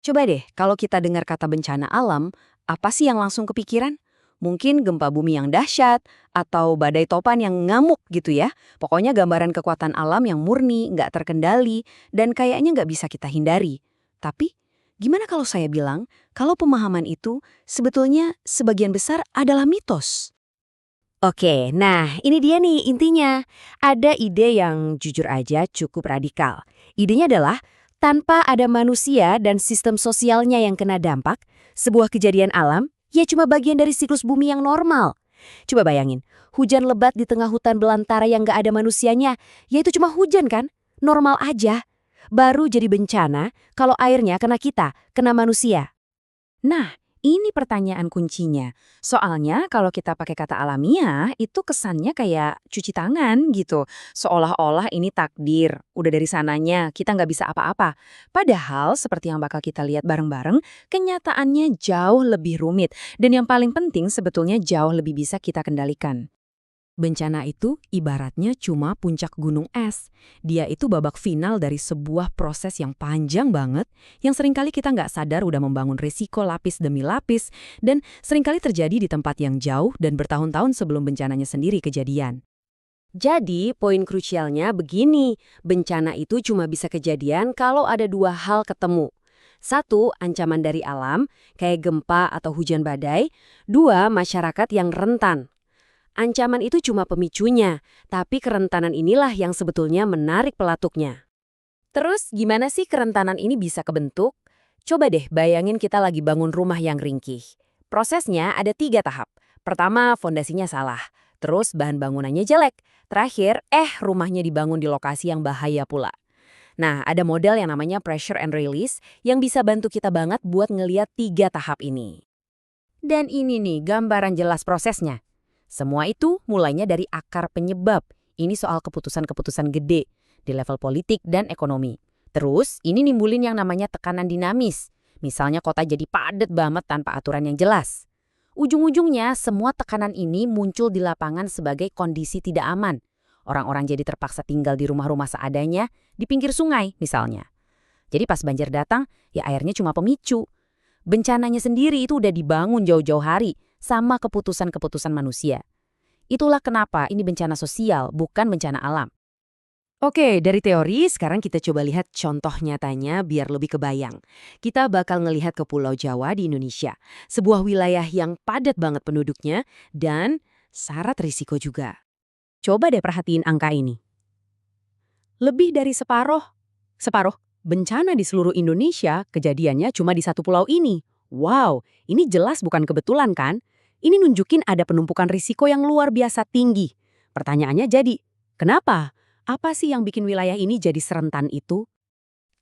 Coba deh, kalau kita dengar kata bencana alam, apa sih yang langsung kepikiran? Mungkin gempa bumi yang dahsyat, atau badai topan yang ngamuk gitu ya. Pokoknya gambaran kekuatan alam yang murni, nggak terkendali, dan kayaknya nggak bisa kita hindari. Tapi, gimana kalau saya bilang, kalau pemahaman itu sebetulnya sebagian besar adalah mitos? Oke, nah ini dia nih intinya. Ada ide yang jujur aja cukup radikal. Idenya adalah tanpa ada manusia dan sistem sosialnya yang kena dampak, sebuah kejadian alam ya cuma bagian dari siklus bumi yang normal. Coba bayangin, hujan lebat di tengah hutan belantara yang gak ada manusianya, ya itu cuma hujan kan? Normal aja. Baru jadi bencana kalau airnya kena kita, kena manusia. Nah, ini pertanyaan kuncinya. Soalnya kalau kita pakai kata alamiah, itu kesannya kayak cuci tangan gitu. Seolah-olah ini takdir, udah dari sananya, kita nggak bisa apa-apa. Padahal, seperti yang bakal kita lihat bareng-bareng, kenyataannya jauh lebih rumit. Dan yang paling penting sebetulnya jauh lebih bisa kita kendalikan. Bencana itu ibaratnya cuma puncak gunung es. Dia itu babak final dari sebuah proses yang panjang banget, yang seringkali kita nggak sadar udah membangun risiko lapis demi lapis, dan seringkali terjadi di tempat yang jauh dan bertahun-tahun sebelum bencananya sendiri kejadian. Jadi, poin krusialnya begini, bencana itu cuma bisa kejadian kalau ada dua hal ketemu. Satu, ancaman dari alam, kayak gempa atau hujan badai. Dua, masyarakat yang rentan. Ancaman itu cuma pemicunya, tapi kerentanan inilah yang sebetulnya menarik pelatuknya. Terus, gimana sih kerentanan ini bisa kebentuk? Coba deh bayangin kita lagi bangun rumah yang ringkih. Prosesnya ada 3 tahap. Pertama, fondasinya salah. Terus bahan bangunannya jelek. Terakhir, rumahnya dibangun di lokasi yang bahaya pula. Nah, ada model yang namanya pressure and release yang bisa bantu kita banget buat ngeliat 3 tahap ini. Dan ini nih gambaran jelas prosesnya. Semua itu mulainya dari akar penyebab. Ini soal keputusan-keputusan gede di level politik dan ekonomi. Terus, ini nimbulin yang namanya tekanan dinamis. Misalnya kota jadi padat banget tanpa aturan yang jelas. Ujung-ujungnya, semua tekanan ini muncul di lapangan sebagai kondisi tidak aman. Orang-orang jadi terpaksa tinggal di rumah-rumah seadanya, di pinggir sungai misalnya. Jadi pas banjir datang, ya airnya cuma pemicu. Bencananya sendiri itu udah dibangun jauh-jauh hari, sama keputusan-keputusan manusia. Itulah kenapa ini bencana sosial, bukan bencana alam. Oke, dari teori sekarang kita coba lihat contoh nyatanya biar lebih kebayang. Kita bakal ngelihat ke Pulau Jawa di Indonesia, sebuah wilayah yang padat banget penduduknya dan syarat risiko juga. Coba deh perhatiin angka ini. Lebih dari separuh bencana di seluruh Indonesia kejadiannya cuma di satu pulau ini. Wow, ini jelas bukan kebetulan kan? Ini nunjukin ada penumpukan risiko yang luar biasa tinggi. Pertanyaannya jadi, kenapa? Apa sih yang bikin wilayah ini jadi serentan itu?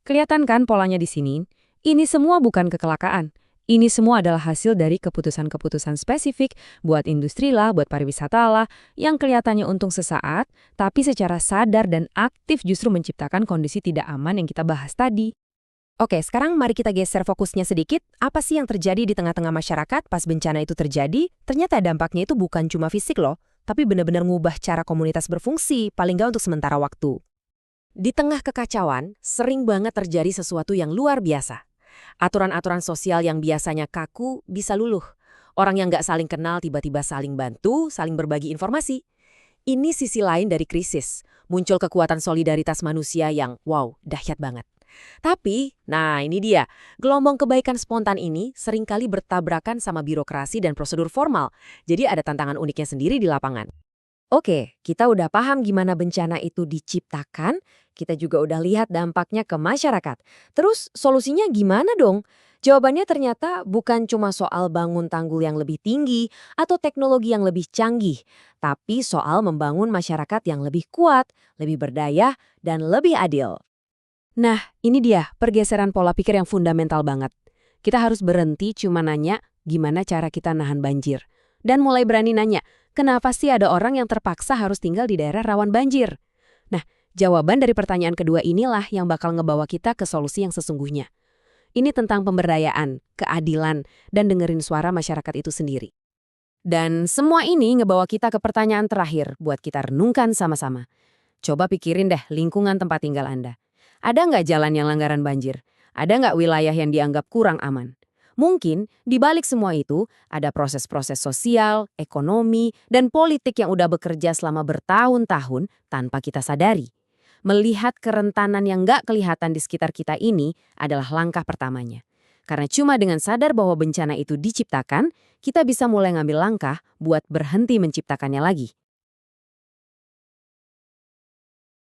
Kelihatan kan polanya di sini? Ini semua bukan kecelakaan. Ini semua adalah hasil dari keputusan-keputusan spesifik buat industri lah, buat pariwisata lah, yang kelihatannya untung sesaat, tapi secara sadar dan aktif justru menciptakan kondisi tidak aman yang kita bahas tadi. Oke, sekarang mari kita geser fokusnya sedikit. Apa sih yang terjadi di tengah-tengah masyarakat pas bencana itu terjadi? Ternyata dampaknya itu bukan cuma fisik loh, tapi benar-benar ngubah cara komunitas berfungsi, paling nggak untuk sementara waktu. Di tengah kekacauan, sering banget terjadi sesuatu yang luar biasa. Aturan-aturan sosial yang biasanya kaku bisa luluh. Orang yang nggak saling kenal tiba-tiba saling bantu, saling berbagi informasi. Ini sisi lain dari krisis. Muncul kekuatan solidaritas manusia yang, wow, dahsyat banget. Tapi, nah ini dia, gelombang kebaikan spontan ini seringkali bertabrakan sama birokrasi dan prosedur formal. Jadi ada tantangan uniknya sendiri di lapangan. Oke, kita udah paham gimana bencana itu diciptakan, kita juga udah lihat dampaknya ke masyarakat. Terus solusinya gimana dong? Jawabannya ternyata bukan cuma soal bangun tanggul yang lebih tinggi atau teknologi yang lebih canggih, tapi soal membangun masyarakat yang lebih kuat, lebih berdaya, dan lebih adil. Nah, ini dia pergeseran pola pikir yang fundamental banget. Kita harus berhenti cuma nanya gimana cara kita nahan banjir. Dan mulai berani nanya, kenapa sih ada orang yang terpaksa harus tinggal di daerah rawan banjir? Nah, jawaban dari pertanyaan kedua inilah yang bakal ngebawa kita ke solusi yang sesungguhnya. Ini tentang pemberdayaan, keadilan, dan dengerin suara masyarakat itu sendiri. Dan semua ini ngebawa kita ke pertanyaan terakhir buat kita renungkan sama-sama. Coba pikirin deh lingkungan tempat tinggal Anda. Ada nggak jalan yang langgaran banjir? Ada nggak wilayah yang dianggap kurang aman? Mungkin di balik semua itu ada proses-proses sosial, ekonomi, dan politik yang udah bekerja selama bertahun-tahun tanpa kita sadari. Melihat kerentanan yang nggak kelihatan di sekitar kita ini adalah langkah pertamanya. Karena cuma dengan sadar bahwa bencana itu diciptakan, kita bisa mulai ngambil langkah buat berhenti menciptakannya lagi.